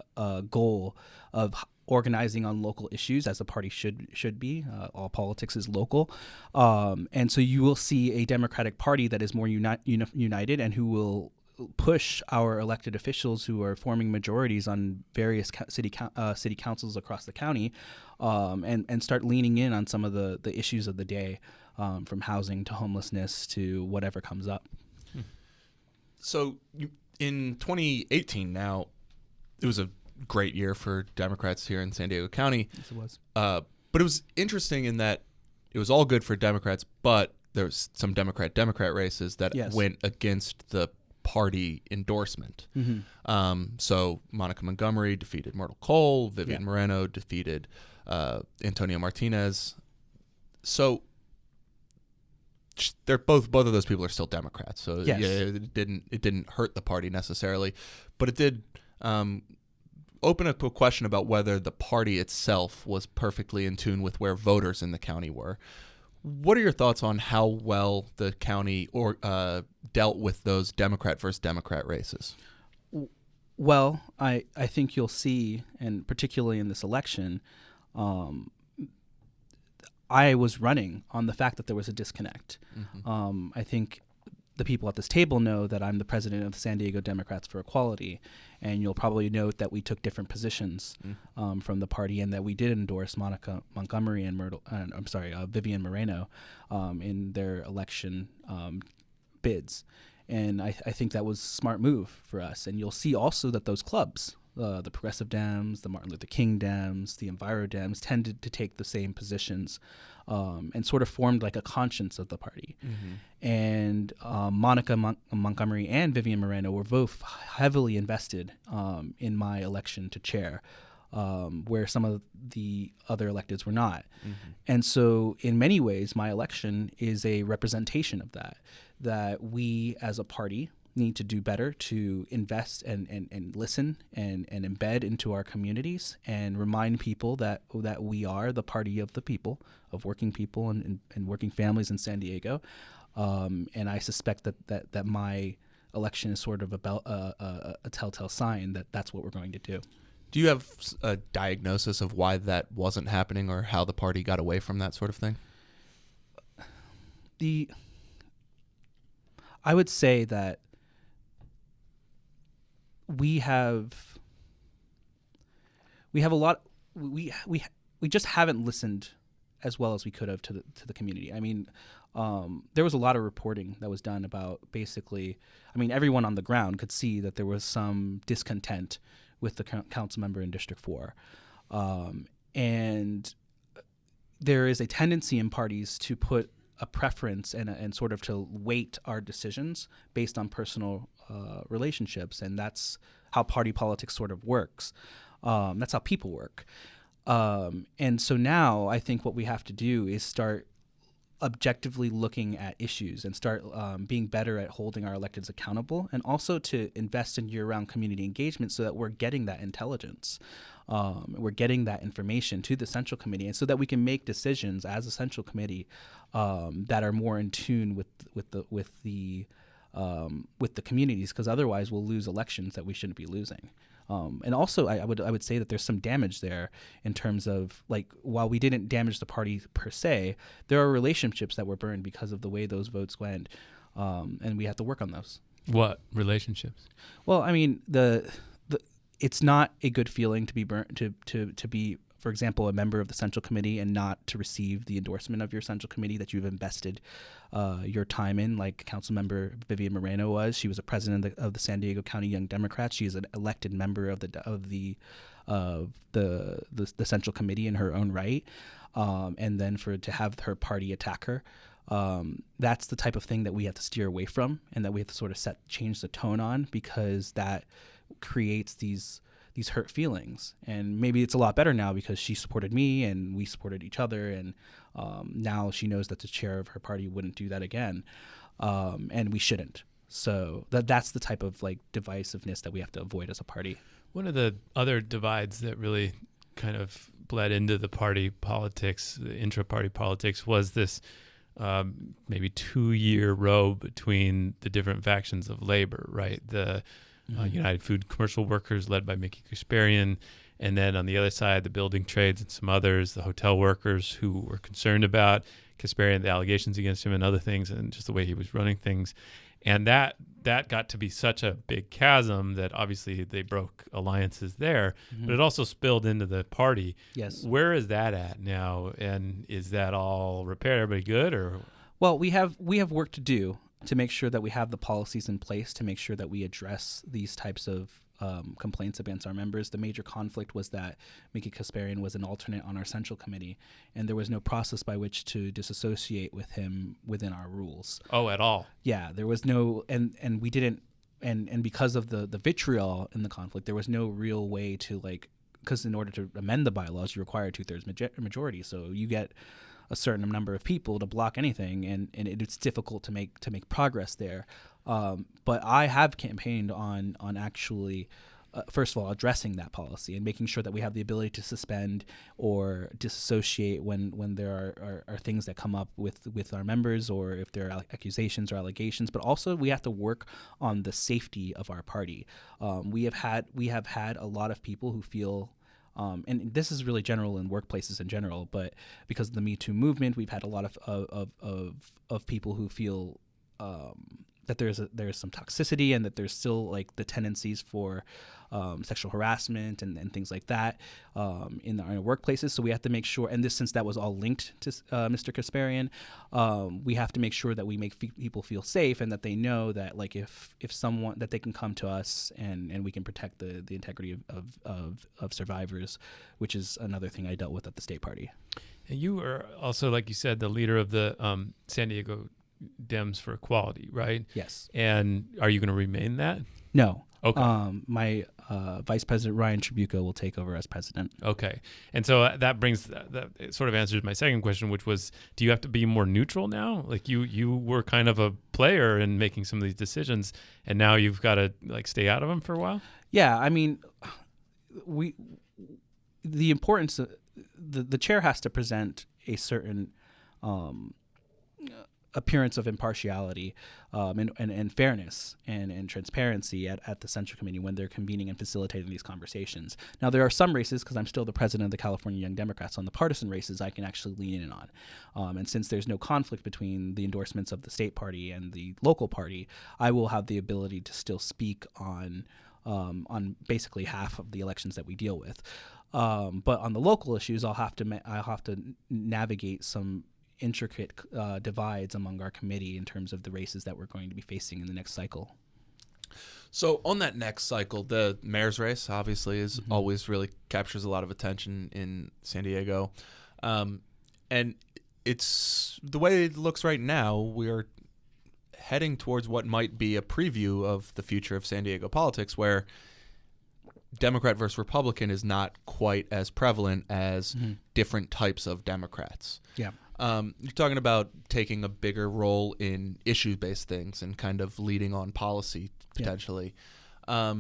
goal of organizing on local issues, as a party should be. All politics is local. And so you will see a Democratic Party that is more united and who will push our elected officials who are forming majorities on various city councils across the county and start leaning in on some of the issues of the day, from housing to homelessness to whatever comes up. So in 2018 now, it was a great year for Democrats here in San Diego County. Yes, it was. But it was interesting in that it was all good for Democrats, but there was some Democrat races that went against the party endorsement. So Monica Montgomery defeated Myrtle Cole, Vivian Moreno defeated Antonio Martinez. So they're both of those people are still Democrats. So it didn't hurt the party necessarily, but it did open up a question about whether the party itself was perfectly in tune with where voters in the county were. What are your thoughts on how well the county dealt with those Democrat versus Democrat races? Well, I think you'll see, and particularly in this election, I was running on the fact that there was a disconnect. I think the people at this table know that I'm the president of the San Diego Democrats for Equality, and you'll probably note that we took different positions from the party, and that we did endorse Monica Montgomery and Vivian Moreno in their election bids. And I think that was a smart move for us. And you'll see also that those clubs, the Progressive Dems, the Martin Luther King Dems, the Enviro Dems, tended to take the same positions and sort of formed like a conscience of the party. And Monica Montgomery and Vivian Moreno were both heavily invested in my election to chair, where some of the other electeds were not. And so in many ways, my election is a representation of that we as a party need to do better to invest and listen and embed into our communities and remind people that we are the party of the people, of working people and working families in San Diego. And I suspect that my election is sort of a telltale sign that that's what we're going to do. Do you have a diagnosis of why that wasn't happening or how the party got away from that sort of thing? I would say that we have a lot. We just haven't listened as well as we could have to the community. I mean, there was a lot of reporting that was done about basically. I mean, everyone on the ground could see that there was some discontent with the council member in District 4, and there is a tendency in parties to put a preference and sort of to weight our decisions based on personal relationships, and that's how party politics sort of works. That's how people work. And so now I think what we have to do is start objectively looking at issues and start being better at holding our electeds accountable, and also to invest in year-round community engagement so that we're getting that intelligence. We're getting that information to the Central Committee, and so that we can make decisions as a Central Committee that are more in tune with the communities, because otherwise we'll lose elections that we shouldn't be losing. And also, I would say that there's some damage there in terms of, like, while we didn't damage the party per se, there are relationships that were burned because of the way those votes went, and we have to work on those. What relationships? Well, I mean, it's not a good feeling to be burnt to be, for example, a member of the Central Committee and not to receive the endorsement of your Central Committee that you've invested your time in, like Councilmember Vivian Moreno was. She was a president of the San Diego County Young Democrats. She is an elected member of the Central Committee in her own right, and then to have her party attack her. That's the type of thing that we have to steer away from, and that we have to sort of change the tone on, because that creates hurt feelings. And maybe it's a lot better now because she supported me and we supported each other, and now she knows that the chair of her party wouldn't do that again, and we shouldn't. So that's the type of like divisiveness that we have to avoid as a party. One of the other divides that really kind of bled into the party politics, the intra-party politics, was this maybe 2-year row between the different factions of labor, right? The United Food Commercial Workers led by Mickey Kasparian, and then on the other side, the building trades and some others, the hotel workers who were concerned about Kasparian, the allegations against him and other things, and just the way he was running things. And that got to be such a big chasm that obviously they broke alliances there, but it also spilled into the party. Yes. Where is that at now? And is that all repaired? Everybody good? Or well, we have work to do to make sure that we have the policies in place to make sure that we address these types of complaints against our members. The major conflict was that Mickey Kasparian was an alternate on our central committee, and there was no process by which to disassociate with him within our rules. Oh, at all? Yeah, there was no, and we didn't, and because of the vitriol in the conflict, there was no real way to because in order to amend the bylaws, you require 2/3 majority. So you get a certain number of people to block anything, and it's difficult to make progress there. But I have campaigned on actually, first of all, addressing that policy and making sure that we have the ability to suspend or disassociate when there are things that come up with our members, or if there are accusations or allegations. But also we have to work on the safety of our party. We have had a lot of people who feel, and this is really general in workplaces in general, but because of the Me Too movement, we've had a lot of people who feel that there's some toxicity, and that there's still like the tendencies for sexual harassment and things like that in our workplaces. So we have to make sure, and since that was all linked to Mr. Kasparian, we have to make sure that we make people feel safe, and that they know that like if someone, that they can come to us and we can protect the integrity of survivors, which is another thing I dealt with at the state party. And you are also, like you said, the leader of the San Diego Dems for Equality, right? Yes. And are you going to remain that? No. Okay. My Vice President Ryan Tribuco will take over as president. Okay. And so that brings that sort of answers my second question, which was, do you have to be more neutral now? Like you were kind of a player in making some of these decisions, and now you've got to like stay out of them for a while? Yeah, I mean, the importance the chair has to present a certain appearance of impartiality and fairness and transparency at the Central Committee when they're convening and facilitating these conversations. Now, there are some races, because I'm still the president of the California Young Democrats, on the partisan races I can actually lean in on. And since there's no conflict between the endorsements of the state party and the local party, I will have the ability to still speak on basically half of the elections that we deal with. But on the local issues, I'll have to navigate some intricate divides among our committee in terms of the races that we're going to be facing in the next cycle. So on that next cycle, the mayor's race obviously is always really captures a lot of attention in San Diego. And it's the way it looks right now, we are heading towards what might be a preview of the future of San Diego politics, where Democrat versus Republican is not quite as prevalent as different types of Democrats. Yeah. You're talking about taking a bigger role in issue-based things and kind of leading on policy potentially. Yeah.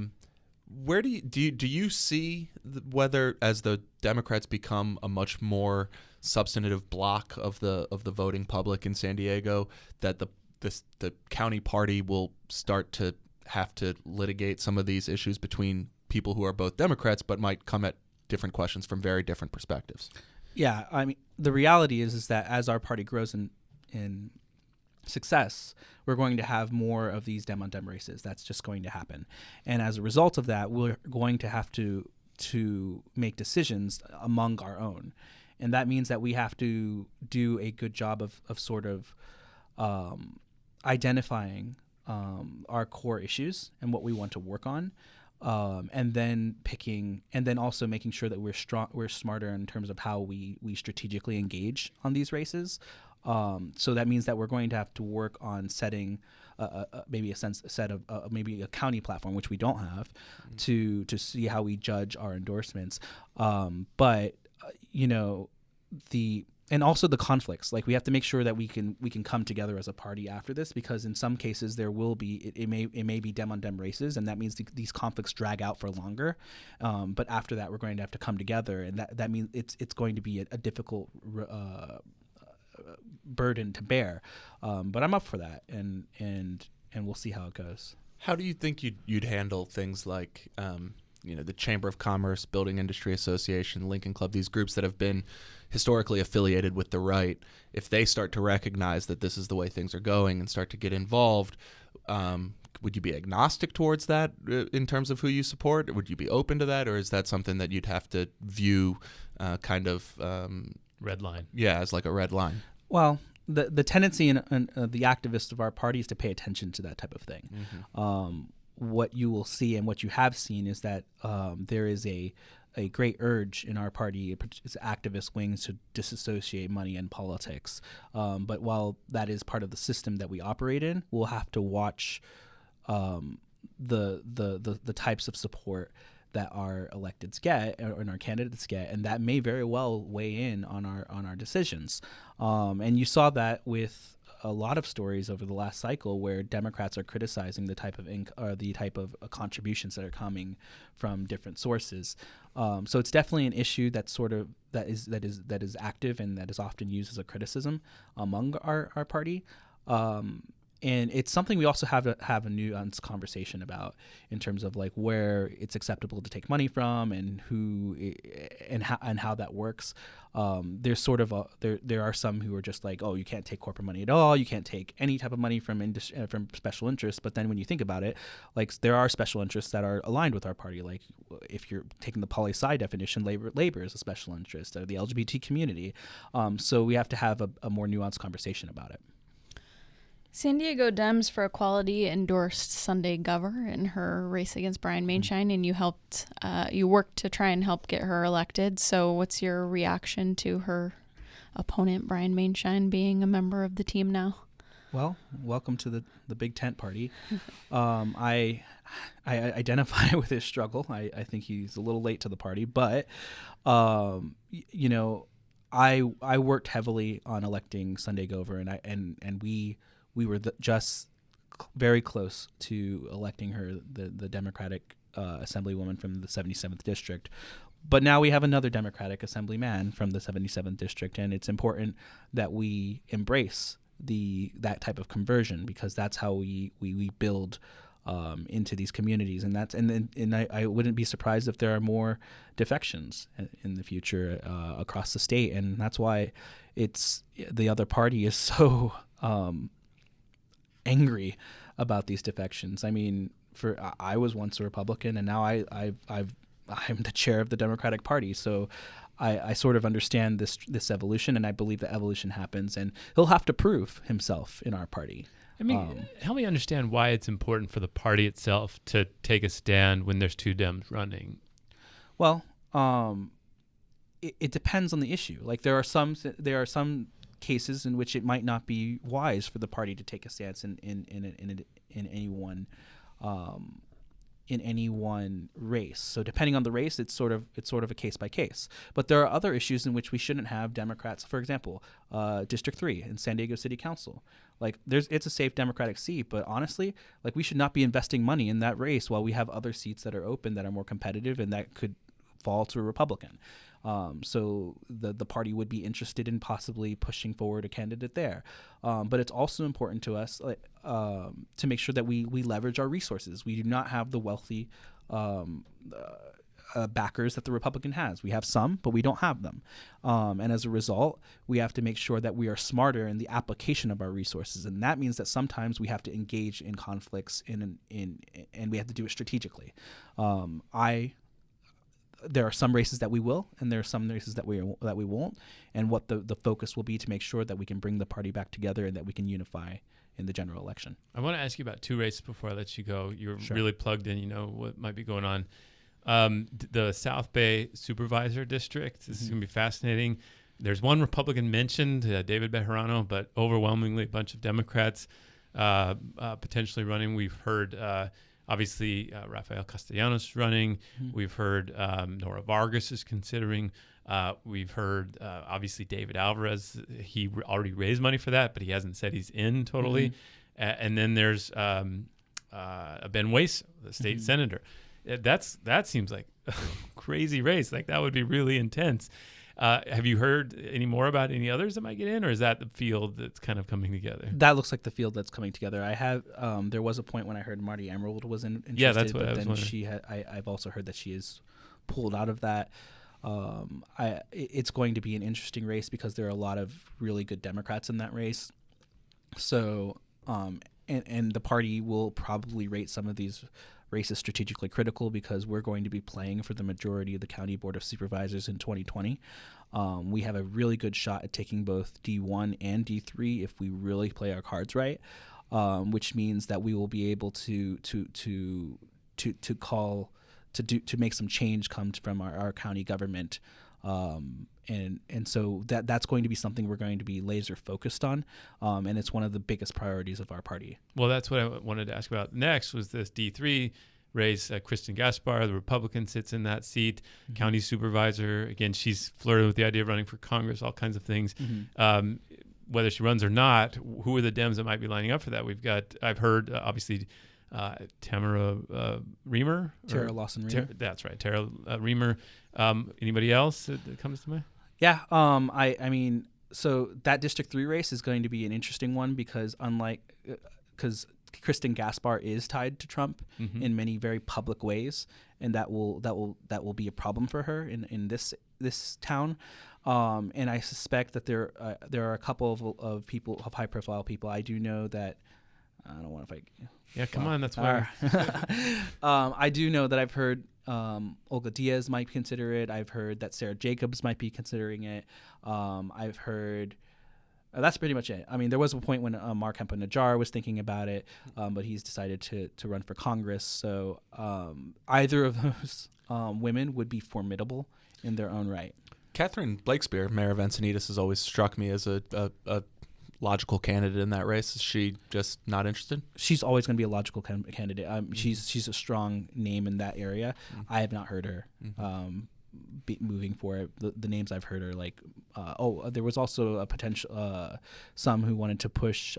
Where do you see whether, as the Democrats become a much more substantive block of the voting public in San Diego, that the county party will start to have to litigate some of these issues between people who are both Democrats but might come at different questions from very different perspectives? Yeah, I mean, the reality is that as our party grows in success, we're going to have more of these Dem on Dem races. That's just going to happen. And as a result of that, we're going to have to make decisions among our own. And that means that we have to do a good job of sort of identifying our core issues and what we want to work on. And then also making sure that we're smarter in terms of how we strategically engage on these races. So that means that we're going to have to work on setting maybe a set of maybe a county platform, which we don't have, to see how we judge our endorsements. But and also the conflicts. Like, we have to make sure that we can come together as a party after this, because in some cases there will be it may be Dem on Dem races, and that means these conflicts drag out for longer. But after that, we're going to have to come together, and that means it's going to be a difficult burden to bear. But I'm up for that, and we'll see how it goes. How do you think you'd handle things like the Chamber of Commerce, Building Industry Association, Lincoln Club, these groups that have been historically affiliated with the right? If they start to recognize that this is the way things are going and start to get involved, would you be agnostic towards that in terms of who you support? Would you be open to that, or is that something that you'd have to view red line? Yeah, as like a red line. Well, the tendency in the activists of our party is to pay attention to that type of thing. What you will see and what you have seen is that there is a great urge in our party, it's activist wings, to disassociate money and politics. But while that is part of the system that we operate in, we'll have to watch the types of support that our electeds get and our candidates get, and that may very well weigh in on our decisions. And you saw that with a lot of stories over the last cycle where Democrats are criticizing the type of contributions that are coming from different sources. So it's definitely an issue that is active and that is often used as a criticism among our party. And it's something we also have to have a nuanced conversation about in terms of like where it's acceptable to take money from and who and how that works. There's sort of there are some who are just like, oh, you can't take corporate money at all. You can't take any type of money from special interests. But then when you think about it, like there are special interests that are aligned with our party. Like if you're taking the poli-sci definition, labor is a special interest, or the LGBT community. So we have to have a more nuanced conversation about it. San Diego Dems for Equality endorsed Sunday Gover in her race against Brian Mainshine, and you worked to try and help get her elected. So what's your reaction to her opponent, Brian Mainshine, being a member of the team now? Well, welcome to the big tent party. I identify with his struggle. I think he's a little late to the party, but I worked heavily on electing Sunday Gover, and we were just very close to electing her, the Democratic Assemblywoman from the 77th District. But now we have another Democratic Assemblyman from the 77th District, and it's important that we embrace that type of conversion, because that's how we build into these communities, and I wouldn't be surprised if there are more defections in the future across the state, and that's why the other party is so angry about these defections. I mean, I was once a Republican, and now I'm the chair of the Democratic Party, so I sort of understand this evolution, and I believe that evolution happens, and he'll have to prove himself in our party. I mean, help me understand why it's important for the party itself to take a stand when there's two Dems running. Well, it depends on the issue. Like there are some cases in which it might not be wise for the party to take a stance in any one race. So depending on the race, it's sort of a case by case. But there are other issues in which we shouldn't have Democrats. For example, District 3 in San Diego City Council. Like it's a safe Democratic seat, but honestly, like we should not be investing money in that race while we have other seats that are open that are more competitive and that could fall to a Republican. So the party would be interested in possibly pushing forward a candidate there. But it's also important to us to make sure that we leverage our resources. We do not have the wealthy backers that the Republican has. We have some, but we don't have them. And as a result, we have to make sure that we are smarter in the application of our resources. And that means that sometimes we have to engage in conflicts and we have to do it strategically. There are some races that we will, and there are some races that we won't. And what the focus will be to make sure that we can bring the party back together and that we can unify in the general election. I want to ask you about two races before I let you go. You're Sure. really plugged in. You know what might be going on. The South Bay Supervisor District. This is going to be fascinating. There's one Republican mentioned, David Bejarano, but overwhelmingly a bunch of Democrats. potentially running. We've heard, obviously, Rafael Castellanos running. Mm-hmm. We've heard Nora Vargas is considering. We've heard, obviously, David Alvarez. He already raised money for that, but he hasn't said he's in totally. And then there's Ben Weiss, the state senator. That seems like a crazy race. Like, that would be really intense. Have you heard any more about any others that might get in, or is that the field that's kind of coming together? That looks like the field that's coming together. I have. There was a point when I heard Marty Emerald was interested. Yeah, that's what I was then wondering. she had. I've also heard that she is pulled out of that. It's going to be an interesting race because there are a lot of really good Democrats in that race. So, and the party will probably rate some of these races strategically critical because we're going to be playing for the majority of the County Board of Supervisors in 2020. We have a really good shot at taking both D1 and D3 if we really play our cards right, which means that we will be able to make some change come from our county government. And so that's going to be something we're going to be laser focused on, and it's one of the biggest priorities of our party. Well, that's what I wanted to ask about next was this D3 race. Kristen Gaspar, the Republican, sits in that seat. County supervisor. Again, she's flirted with the idea of running for Congress, all kinds of things. Whether she runs or not, who are the Dems that might be lining up for that? I've heard, obviously, Tamara Reamer. Tara Lawson Reamer. That's right, Tara Reamer. Anybody else that comes to mind? Yeah, I mean, so that District 3 race is going to be an interesting one because because Kristen Gaspar is tied to Trump in many very public ways, and that will be a problem for her in this town. And I suspect that there are a couple of people, of high profile people. I do know that I don't want if I. Yeah, come on, that's why. I do know that I've heard Olga Diaz might consider it. I've heard that Sarah Jacobs might be considering it. I've heard that's pretty much it. I mean, there was a point when Mark Hempa-Najjar was thinking about it, but he's decided to run for Congress. So either of those women would be formidable in their own right. Catherine Blakespear, Mayor of Encinitas, has always struck me as a logical candidate in that race. Is she just not interested? She's always going to be a logical candidate. She's a strong name in that area. I have not heard her moving for it. The names I've heard are like, there was also a potential some who wanted to push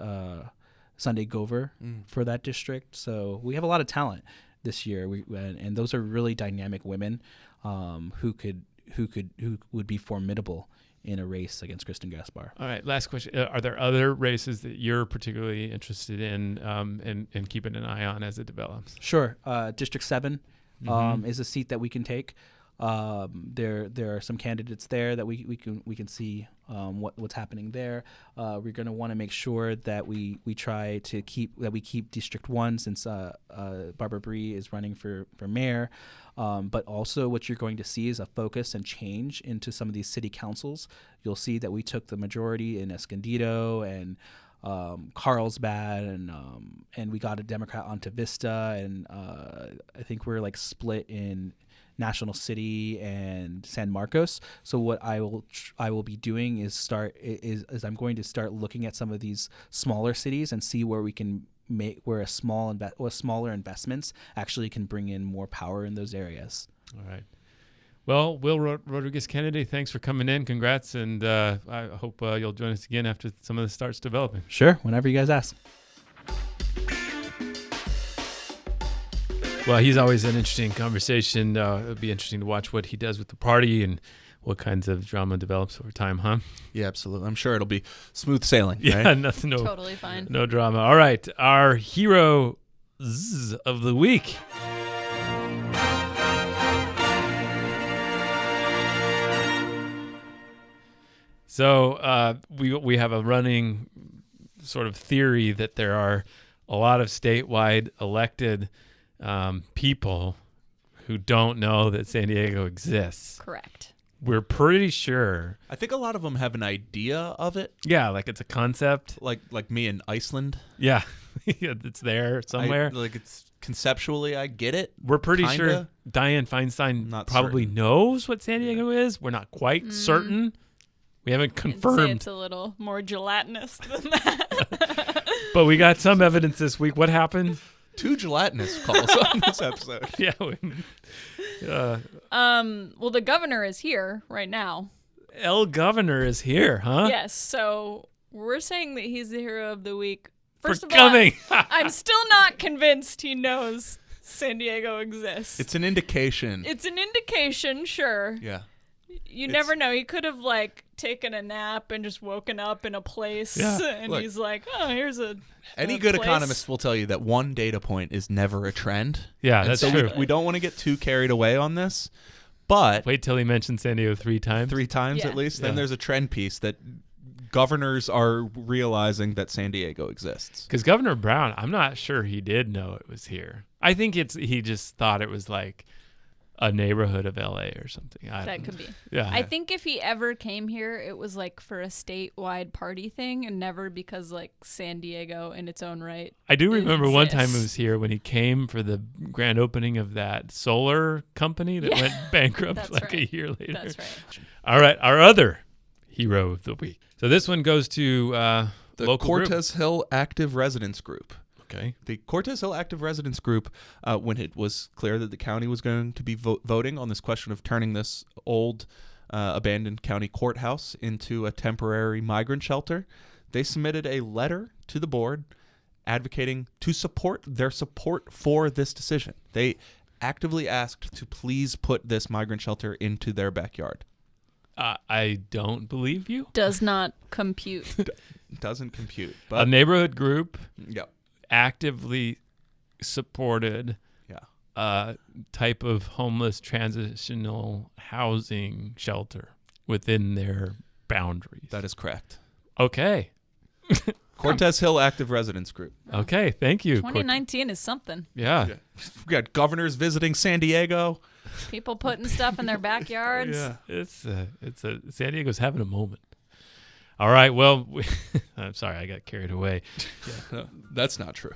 Sunday Gover for that district. So we have a lot of talent this year. And those are really dynamic women who would be formidable in a race against Kristen Gaspar. All right, last question. Are there other races that you're particularly interested in and keeping an eye on as it develops? Sure. District 7 is a seat that we can take. There are some candidates there that we can see what's happening there. We're going to want to make sure that we try to keep District 1 since Barbara Bree is running for mayor. But also what you're going to see is a focus and change into some of these city councils. You'll see that we took the majority in Escondido and Carlsbad, and we got a Democrat onto Vista, and I think we're like split in National City and San Marcos. So what I will be doing is I'm going to start looking at some of these smaller cities and see where we can where smaller investments actually can bring in more power in those areas. All right. Well, Will Rodriguez Kennedy, thanks for coming in. Congrats, and I hope you'll join us again after some of this starts developing. Sure, whenever you guys ask. Well, he's always an interesting conversation. It'll be interesting to watch what he does with the party and what kinds of drama develops over time, huh? Yeah, absolutely. I'm sure it'll be smooth sailing. Yeah, right? nothing. Totally fine. No drama. All right, our hero of the week. So we have a running sort of theory that there are a lot of statewide elected people who don't know that San Diego exists. Correct. We're pretty sure. I think a lot of them have an idea of it. Yeah, like it's a concept. Like me in Iceland. Yeah, it's there somewhere. It's conceptually, I get it. We're pretty kinda. sure Dianne Feinstein Not probably certain. knows what San Diego is. We're not quite certain. We haven't I'd say confirmed. it's a little more gelatinous than that. But we got some evidence this week. What happened? 2 gelatinous calls on this episode. Yeah. Well, the governor is here right now. El Governor is here, huh? Yes, so we're saying that he's the hero of the week. First For of all, coming. I'm still not convinced he knows San Diego exists. It's an indication. It's an indication, sure. Yeah. You never know. He could have like taken a nap and just woken up in a place, and Look, he's like, "Oh, here's a." Any a good place. economist will tell you that one data point is never a trend. Yeah, And that's so true. We don't want to get too carried away on this, but Wait till he mentions San Diego 3 times. 3 times at least. Then there's a trend piece that governors are realizing that San Diego exists. Because Governor Brown, I'm not sure he did know it was here. I think he just thought it was like a neighborhood of LA or something. That could be. Yeah. I think if he ever came here, it was like for a statewide party thing and never because like San Diego in its own right. I do remember one time exists. it was here when he came for the grand opening of that solar company that went bankrupt That's like right. a year later. That's right. All right, our other hero of the week. So this one goes to The local Cortez Hill Active Residence Group. Okay. The Cortez Hill Active Residence Group, when it was clear that the county was going to be voting on this question of turning this old abandoned county courthouse into a temporary migrant shelter, they submitted a letter to the board advocating to support their support for this decision. They actively asked to please put this migrant shelter into their backyard. I don't believe you. Does not compute. Doesn't compute. A But neighborhood group yeah. actively supported Yeah. type of homeless transitional housing shelter within their boundaries. That is correct. Okay. Cortez Hill Active Residence Group. Okay, thank you. 2019 is something. Yeah. We got governors visiting San Diego. People putting stuff in their backyards. Yeah. It's San Diego's having a moment. All right, well, I'm sorry, I got carried away. No, that's not true.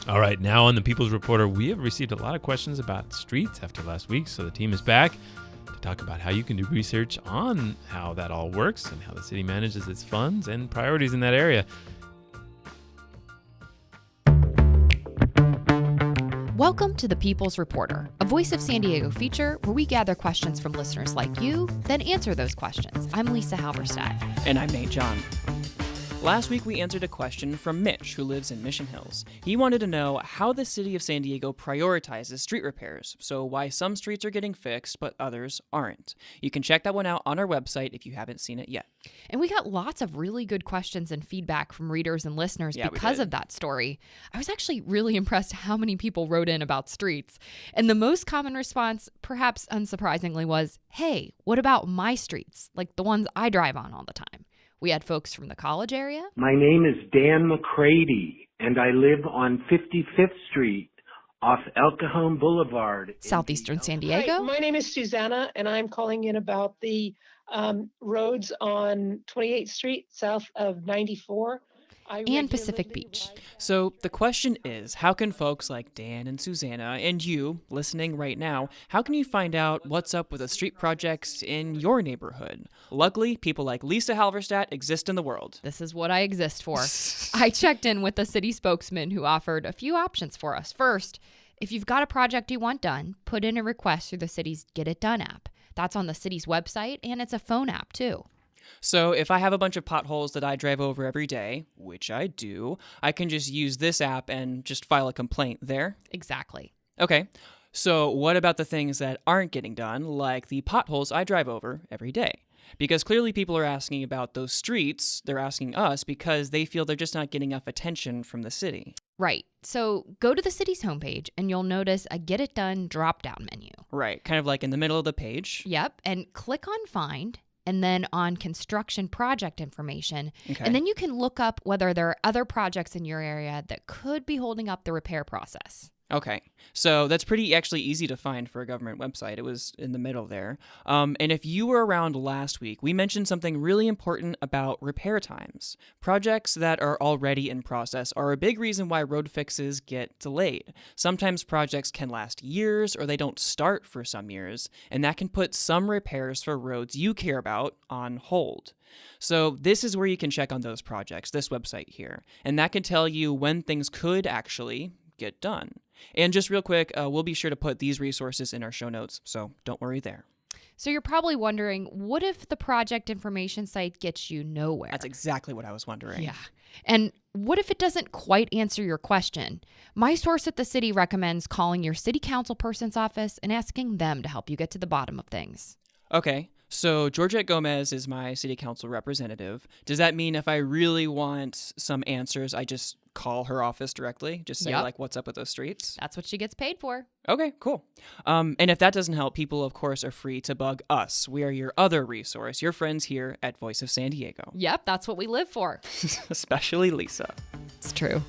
All right, now on the People's Reporter, we have received a lot of questions about streets after last week, so the team is back to talk about how you can do research on how that all works and how the city manages its funds and priorities in that area. Welcome to the People's Reporter, a Voice of San Diego feature where we gather questions from listeners like you, then answer those questions. I'm Lisa Halberstadt. And I'm Nate John. Last week, we answered a question from Mitch, who lives in Mission Hills. He wanted to know how the city of San Diego prioritizes street repairs, so why some streets are getting fixed, but others aren't. You can check that one out on our website if you haven't seen it yet. And we got lots of really good questions and feedback from readers and listeners because of that story. I was actually really impressed how many people wrote in about streets. And the most common response, perhaps unsurprisingly, was, hey, what about my streets? Like the ones I drive on all the time. We had folks from the college area. My name is Dan McCready, and I live on 55th Street off El Cajon Boulevard. Southeastern San Diego. Hi, my name is Susanna, and I'm calling in about the roads on 28th Street, south of 94. And Pacific Beach. So the question is, how can folks like Dan and Susanna and you listening right now, how can you find out what's up with the street projects in your neighborhood? Luckily, people like Lisa Halverstadt exist in the world. This is what I exist for. I checked in with the city spokesman who offered a few options for us. First, if you've got a project you want done, put in a request through the city's Get It Done app. That's on the city's website, and it's a phone app too. So if I have a bunch of potholes that I drive over every day, which I do, I can just use this app and just file a complaint there? Exactly. Okay. So what about the things that aren't getting done, like the potholes I drive over every day? Because clearly people are asking about those streets. They're asking us because they feel they're just not getting enough attention from the city. Right. So go to the city's homepage and you'll notice a Get It Done drop-down menu. Right. Kind of like in the middle of the page. Yep. And click on Find. And then on construction project information. Okay. And then you can look up whether there are other projects in your area that could be holding up the repair process. Okay, so that's pretty actually easy to find for a government website. It was in the middle there. And if you were around last week, we mentioned something really important about repair times. Projects that are already in process are a big reason why road fixes get delayed. Sometimes projects can last years or they don't start for some years, and that can put some repairs for roads you care about on hold. So this is where you can check on those projects, this website here, and that can tell you when things could actually get done. And just real quick, we'll be sure to put these resources in our show notes, so don't worry there. So you're probably wondering, what if the project information site gets you nowhere? That's exactly what I was wondering. Yeah. And what if it doesn't quite answer your question? My source at the city recommends calling your city council person's office and asking them to help you get to the bottom of things. Okay, so Georgette Gomez is my city council representative. Does that mean if I really want some answers, I just call her office directly? Just say, like, what's up with those streets? That's what she gets paid for. Okay, cool. And if that doesn't help, people, of course, are free to bug us. We are your other resource, your friends here at Voice of San Diego. Yep, that's what we live for. Especially Lisa. It's true.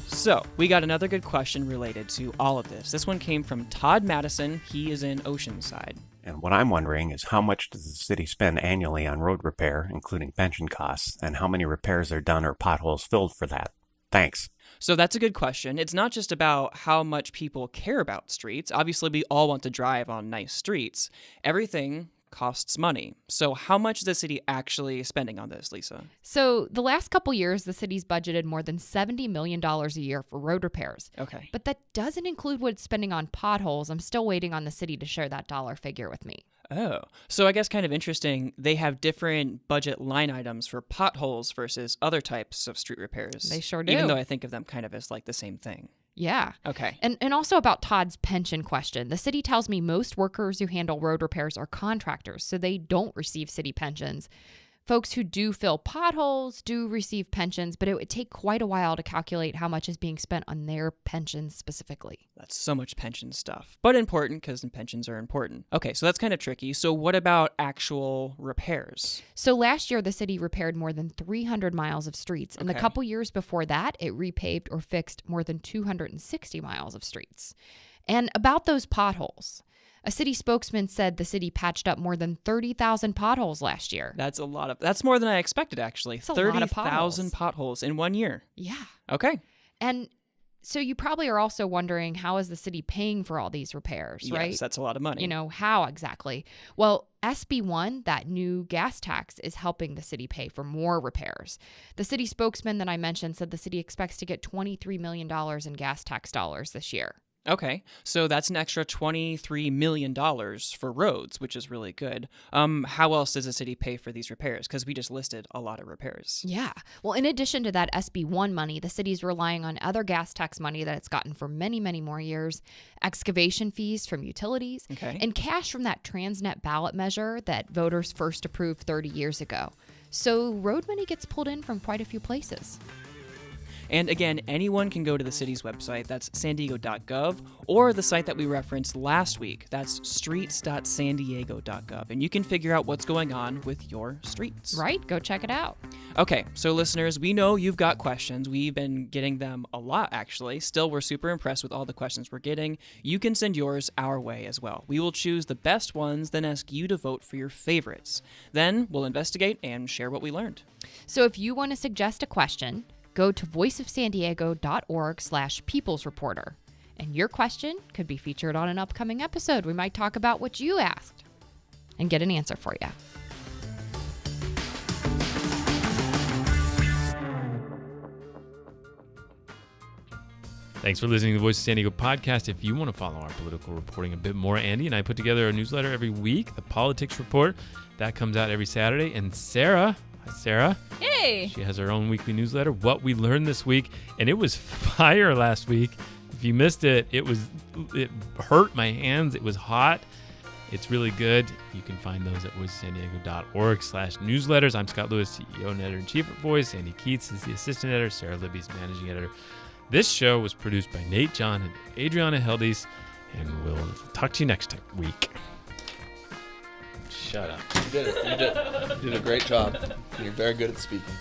So, we got another good question related to all of this. This one came from Todd Madison. He is in Oceanside. And what I'm wondering is how much does the city spend annually on road repair, including pension costs, and how many repairs are done or potholes filled for that? Thanks. So that's a good question. It's not just about how much people care about streets. Obviously, we all want to drive on nice streets. Everything costs money. So how much is the city actually spending on this, Lisa? So the last couple years, the city's budgeted more than $70 million a year for road repairs. Okay. But that doesn't include what it's spending on potholes. I'm still waiting on the city to share that dollar figure with me. Oh, so I guess kind of interesting. They have different budget line items for potholes versus other types of street repairs. They sure do. Even though I think of them kind of as like the same thing. Yeah. Okay. And also about Todd's pension question. The city tells me most workers who handle road repairs are contractors, so they don't receive city pensions. Folks who do fill potholes do receive pensions, but it would take quite a while to calculate how much is being spent on their pensions specifically. That's so much pension stuff, but important because pensions are important. Okay, so that's kind of tricky. So what about actual repairs? So last year, the city repaired more than 300 miles of streets. And the couple years before that, it repaved or fixed more than 260 miles of streets. And about those potholes, a city spokesman said the city patched up more than 30,000 potholes last year. That's more than I expected, actually. 30,000 potholes in 1 year. Yeah. Okay. And so you probably are also wondering, how is the city paying for all these repairs, right? Yes, that's a lot of money. You know, how exactly? Well, SB1, that new gas tax, is helping the city pay for more repairs. The city spokesman that I mentioned said the city expects to get $23 million in gas tax dollars this year. Okay, so that's an extra $23 million for roads, which is really good. How else does the city pay for these repairs? Because we just listed a lot of repairs. Yeah. Well, in addition to that SB1 money, the city's relying on other gas tax money that it's gotten for many, many more years, excavation fees from utilities, and cash from that Transnet ballot measure that voters first approved 30 years ago. So road money gets pulled in from quite a few places. And again, anyone can go to the city's website, that's sandiego.gov, or the site that we referenced last week, that's streets.sandiego.gov, and you can figure out what's going on with your streets. Right, go check it out. Okay, so listeners, we know you've got questions. We've been getting them a lot, actually. Still, we're super impressed with all the questions we're getting. You can send yours our way as well. We will choose the best ones, then ask you to vote for your favorites. Then we'll investigate and share what we learned. So if you want to suggest a question, go to voiceofsandiego.org/peoplesreporter. And your question could be featured on an upcoming episode. We might talk about what you asked and get an answer for you. Thanks for listening to the Voice of San Diego podcast. If you want to follow our political reporting a bit more, Andy and I put together a newsletter every week, the Politics Report. That comes out every Saturday. And Sarah, hi Sarah. Hey. She has her own weekly newsletter, What We Learned This Week. And it was fire last week. If you missed it, it hurt my hands. It was hot. It's really good. You can find those at voicesandiego.org/newsletters. I'm Scott Lewis, CEO and editor-in-chief at Voice. Andy Keats is the assistant editor. Sara Libby is managing editor. This show was produced by Nate John and Adriana Heldes, and we'll talk to you next week. Shut up. You did it. You did a great job. You're very good at speaking.